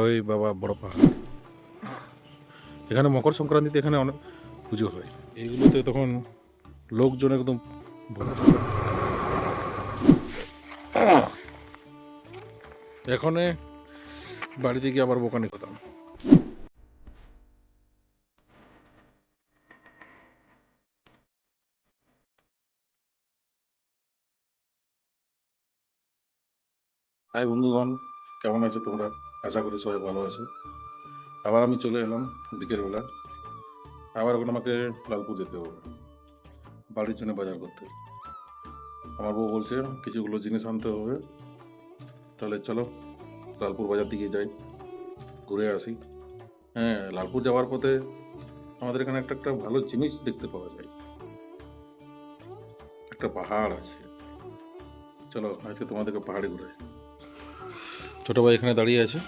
ওই বাবা বড় পাহাড়। এখানে মকর সংক্রান্তিতে এখানে অনেক পুজো হয়। এইগুলোতে তখন লোকজন একদম ভরে থাকে। এখানে বাড়িতে গিয়ে আবার বোকানি করতাম। হাই বন্ধুগণ, কেমন আছো তোমরা? আশা করি সবাই ভালো আছো। আবার আমি চলে এলাম বিকেলবেলা। আবার এখন আমাকে লালপুর যেতে হবে বাড়ির জন্য বাজার করতে। আমার বউ বলছে কিছুগুলো জিনিস আনতে হবে, তাহলে চলো লালপুর বাজার দিকে যাই, ঘুরে আসি। হ্যাঁ, লালপুর যাওয়ার পথে আমাদের এখানে একটা একটা ভালো জিনিস দেখতে পাওয়া যায়। একটা পাহাড় আছে, চলো আজকে তোমাদেরকে পাহাড়ে ঘুরে। ছোট ভাই এখানে দাঁড়িয়ে আছে,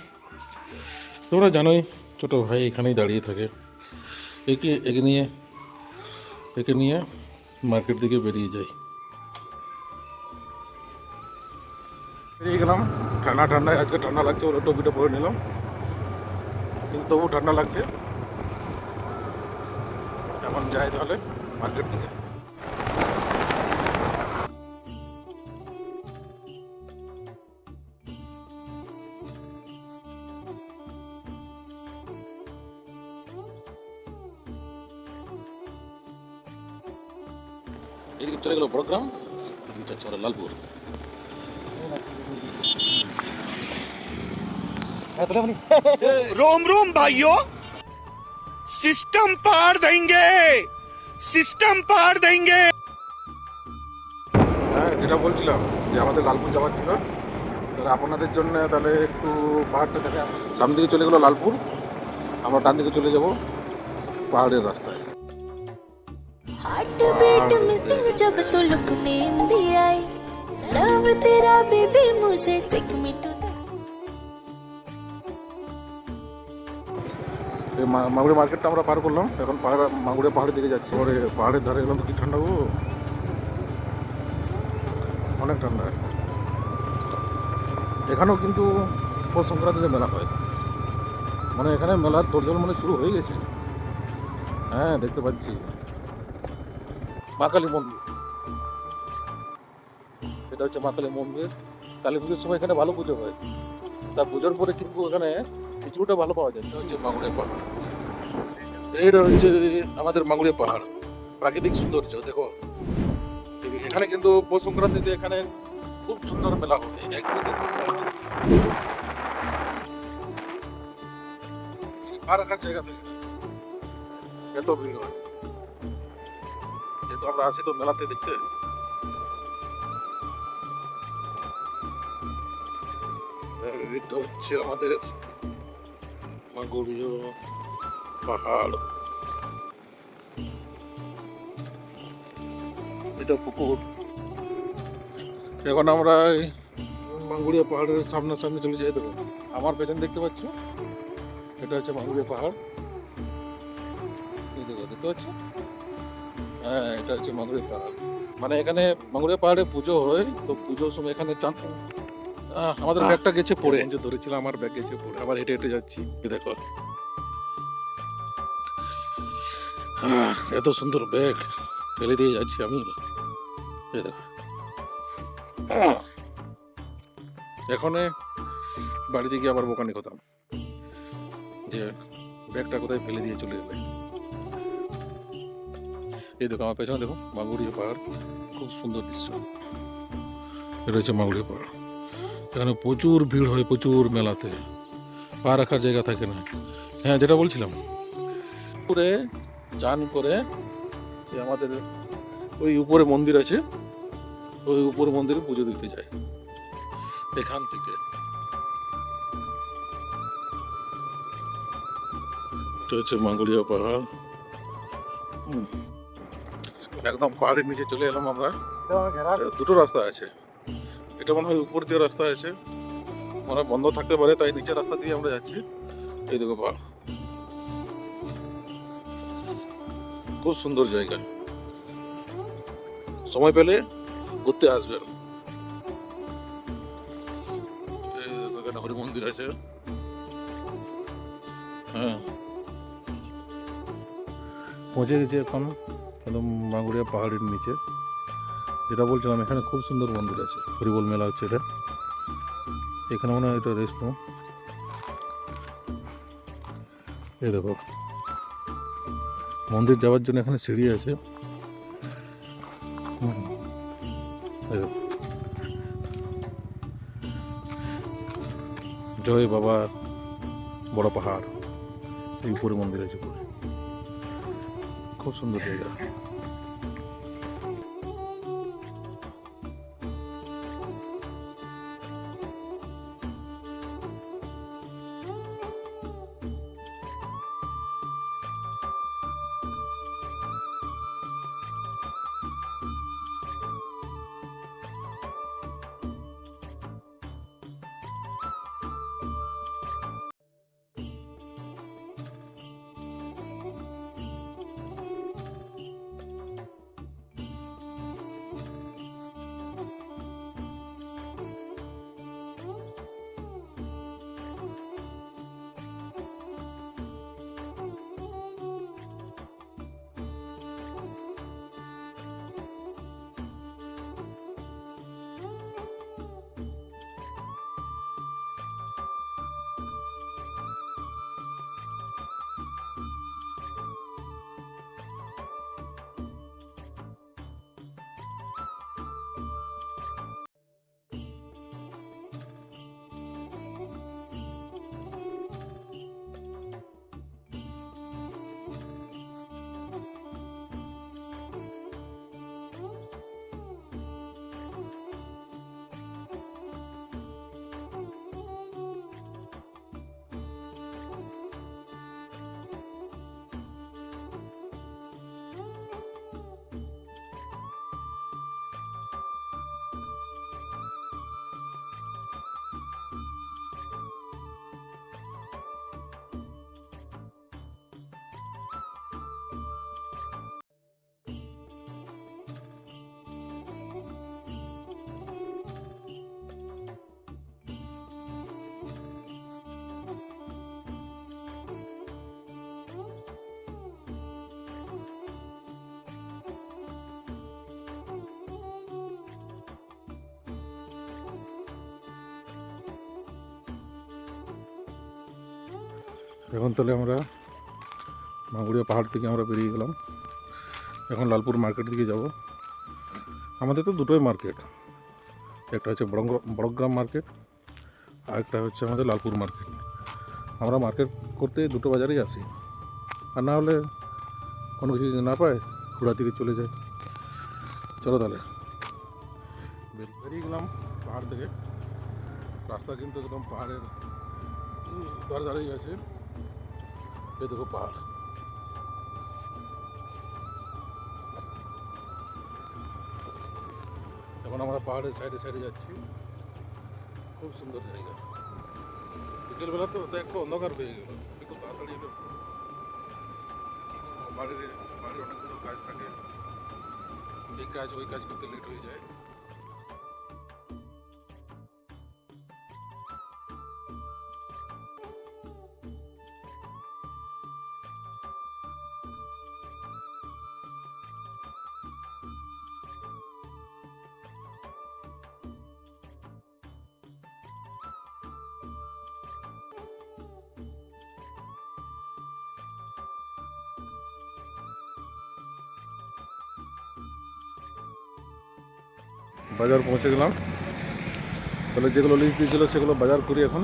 তোমরা জানোই ছোট ভাই এখানেই দাঁড়িয়ে থাকে। একে নিয়ে মার্কেট দিকে বেরিয়ে যাই। বেরিয়ে গেলাম, ঠান্ডায় আজকে ঠান্ডা লাগছে বলে টপিটা পরে নিলাম, কিন্তু তবু ঠান্ডা লাগছে। এখন যাই তাহলে মার্কেট দিকে। এদিকে চলে গেল বড়গ্রাম, এদিকে চলে লালপুর। रोम रोम भाइयों, सिस्टम पार देंगे, सिस्टम पार देंगे। হ্যাঁ, যেটা বলছিলাম যে আমাদের লালপুর যাওয়ার ছিল, তাহলে আপনাদের জন্য তাহলে একটু পাহাড়টা দেখে। সামনে দিকে চলে গেলো লালপুর, আমরা ডান দিকে চলে যাব পাহাড়ের রাস্তায়। हार्ट बीट मिसिंग जब तो लुक मेहंदी आई लव तेरा बेबी मुझे टेक मी टू द এই মাগুরে মার্কেটটা আমরা পার করলাম, এখন মাগুরে পাহাড়ের দিকে যাচ্ছি। পরে পাহাড়ের ধারে গেলাম তো কি ঠান্ডা গো, অনেক ঠান্ডা। এখানেও কিন্তু পৌষ সংক্রান্তিতে মেলা হয়, মানে এখানে মেলার তোড়জোড় মানে শুরু হয়ে গেছে। হ্যাঁ, দেখতে পাচ্ছি মা কালী মন্দির, এটা হচ্ছে মা কালী মন্দির। কালী পুজোর সময় এখানে ভালো পুজো হয়, তা পুজোর পরে কিন্তু এখানে খিচুড়িটা ভালো পাওয়া যায়। এটা হচ্ছে মাগুরে পাহাড়, এইটা হচ্ছে আমাদের মাগুরে পাহাড়। প্রাকৃতিক সৌন্দর্য দেখো। এখানে কিন্তু পৌষ সংক্রান্তিতে এখানে খুব সুন্দর মেলা হয়। একদিনে দেখুন পা রাখার জায়গা থেকে এত ভিড় হয়, যেহেতু আমরা আসি তো মেলাতে দেখতে। এটা হচ্ছে আমাদের মাগুরিয়া পাহাড়, এটা পুকুর। এখন আমরা এই মাগুরিয়া পাহাড়ের সামনাসামনি চলে যেতে দেবো। আমার পেছনে দেখতে পাচ্ছ, এটা হচ্ছে মাগুরিয়া পাহাড়। এই দেখো, দেখতে পাচ্ছ? হ্যাঁ, এটা হচ্ছে মাগুরিয়া পাহাড়। মানে এখানে মাগুরিয়া পাহাড়ে পুজো হয়, তো পুজোর সময় এখানে চান। আমাদের ব্যাগটা গেছে পড়ে, যে ধরেছিলাম আমার ব্যাগ গেছে পড়ে, আবার হেঁটে হেঁটে যাচ্ছি। এই দেখো, এত সুন্দর ব্যাগ ফেলে দিয়ে যাচ্ছি আমি। এই দেখো, এখন বাড়িতে গিয়ে আবার বোকানি করতাম যে ব্যাগটা কোথায় ফেলে দিয়ে চলে গেলে। এই দেখো আমার পেছনে দেখো মাগুরিয়া পাহাড়, খুব সুন্দর দৃশ্য। এটা হচ্ছে মাগুরিয়া পাহাড়। এখানে প্রচুর ভিড় হয়, প্রচুর মেলাতে পা রাখার জায়গা থাকে না। হ্যাঁ, যেটা বলছিলাম, পুরে চান করে আমাদের ওই উপরে মন্দির আছে, ওই উপরে মন্দিরে পুজো দিতে যায় এখান থেকে। এটা হচ্ছে মাগুরিয়া পাহাড়। একদম পাহাড়ের নিচে চলে এলাম আমরা। দুটো রাস্তা আছে, এটা মনে হয় উপর দিয়ে রাস্তা আছে, মনে হয় বন্ধ থাকতে পারে, তাই নিচের রাস্তা দিয়ে আমরা যাচ্ছি। এই দেখো পাহাড়, খুব সুন্দর জায়গা, সময় পেলে ঘুরতে আসবেন। এই দেখো, এখানে হরি মন্দির আছে। হ্যাঁ, পৌঁছে গেছি এখন একদম মাগুড়িয়া পাহাড়ের নিচে। যেটা বলছিলাম, এখানে খুব সুন্দর মন্দির আছে, হরিবোল মেলা হচ্ছে এটা। এখানে মনে হয় এটা রেস্ট রুম। এই দেখো, মন্দির যাওয়ার জন্য এখানে সিঁড়ি আছে। এই দেখো, জয় বাবা বড় পাহাড়, এই উপরে মন্দির আছে উপরে। খুব সুন্দর জায়গা। এখন তাহলে আমরা মাগুড়িয়া পাহাড় থেকে আমরা বেরিয়ে গেলাম। এখন লালপুর মার্কেটের দিকে যাব। আমাদের তো দুটোই মার্কেট, একটা হচ্ছে বড়গ্রাম মার্কেট, আর একটা হচ্ছে আমাদের লালপুর মার্কেট। আমরা মার্কেট করতে দুটো বাজারেই আসি, আর না হলে কোনো কিছু যদি না পায় হুড়া থেকে চলে যায়। চলো তাহলে বেরিয়ে গেলাম পাহাড় থেকে। রাস্তা কিন্তু একদম পাহাড়ের ধারে ধারেই আছে। এই দেখো পাহাড়। এখন আমরা পাহাড়ের সাইডে সাইডে যাচ্ছি। খুব সুন্দর জায়গা। বিকেলবেলা তো একটু অন্ধকার হয়ে গেল, একটু তাড়াতাড়ি এলো। বাড়ির অনেকগুলো কাজ থাকে, এই কাজ ওই কাজ করতে লেট হয়ে যায়। বাজার পৌঁছে গেলাম। তাহলে যেগুলো লিস্ট দিয়েছিল সেগুলো বাজার করি এখন।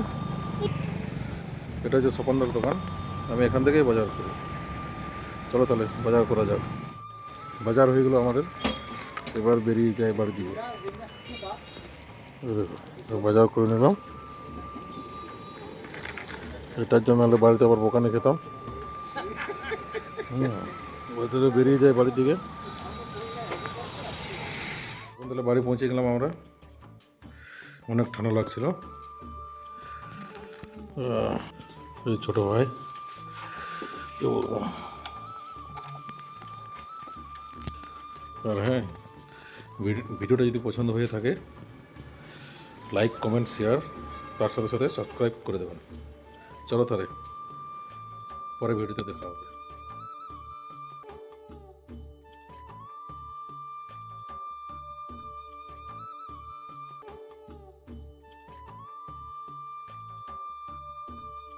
এটা হচ্ছে স্বপনদার দোকান, আমি এখান থেকেই বাজার করি। চলো তাহলে বাজার করা যাক। বাজার হয়ে গেলো আমাদের, এবার বেরিয়ে যায় বাড়ি দিয়ে। দেখো বাজার করে নিলাম। এটার জন্য হলে বাড়িতে আবার বোকানে খেতাম। বাড়ি থেকে বেরিয়ে যায় বাড়ির দিকে। তাহলে বাড়ি পৌঁছে গেলাম আমরা। অনেক ঠান্ডা লাগছিল। এই ছোটো ভাই, কি বলবো। আর হ্যাঁ, ভিডিওটা যদি পছন্দ হয়ে থাকে লাইক কমেন্ট শেয়ার, তার সাথে সাথে সাবস্ক্রাইব করে দেবেন। চলো তাহলে। পরে ভিডিওতে দেখা হবে।